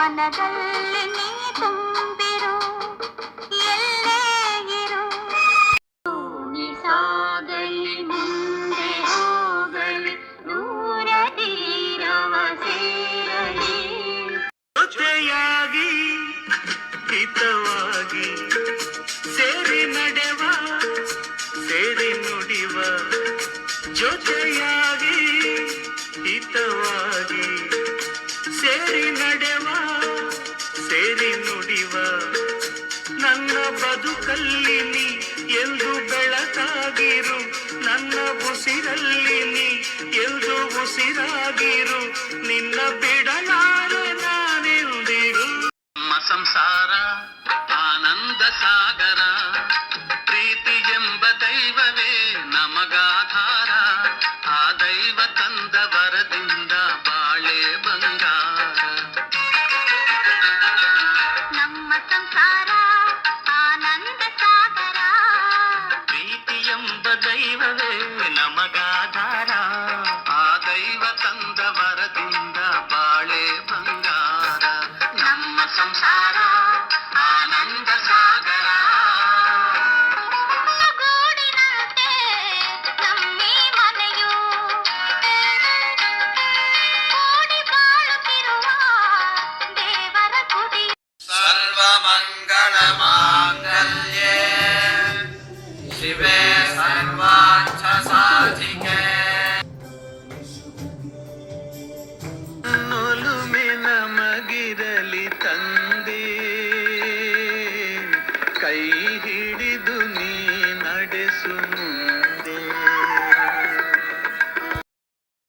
ಮನದಲ್ಲಿ ನೀ ತುಂಬಿರು, ಎಲ್ಲೇ ಇರು. ಭೂಮಿ ಸಾಗಲಿ ಮುಂದೆ ಹೋಗಲಿ, ದೂರ ತೀರವ ಸೇರಲಿ. ಜೊತೆಯಾಗಿ ಹಿತವಾಗಿ ಸೇರಿ ನಡೆವ, ಸೇರಿ ನುಡಿವ. ಜೊತೆಯಾಗಿ ಹಿತವಾಗಿ ಸೇರಿ ನಡೆವ, ಸೇರಿ ನುಡಿವ. ನನ್ನ ಬದುಕಲ್ಲಿ ನೀ ಎಂದು ಬೆಳಕಾಗಿರು, ನನ್ನ ಉಸಿರಲ್ಲಿ ನೀ ಎಂದು ಉಸಿರಾಗಿರು. ನಿನ್ನ ಬಿಡಲಾರೆ ನಾನೆಂದಿರು. ನಮ್ಮ ಸಂಸಾರ ಆನಂದ ಸಾಗರ, ಪ್ರೀತಿ ಎಂಬ ದೈವವೇ ನಮಗಾಧಾರ. ಆ ದೈವ ತಂದ ವರದಿಂದ ಬಾಳೆ ಬಂಗಾರ. ನಮ್ಮ ಸಂಸಾರ ಆನಂದ ಸಾಗರ, ಪ್ರೀತಿ ಎಂಬ ದೈವವೇ ನಮಗಾಧಾರ. ಆ ದೈವ ತಂದ ವರದಿಂದ ಬಾಳೆ ಬಂಗಾರ. ನಮ್ಮ ಸಂಸಾರ ಆನಂದ ಸಾಗರ. ಗೂಡಿನಂತೆ ನಮ್ಮೀ ಮನೆಯು, ಕೂಡಿ ಬಾಳುತ್ತಿರುವ ದೇವರ ಗುಡಿ. ಸರ್ವಮಂಗಳ ಮಾಂಗಲ್ಯೆ ಶಿವೆ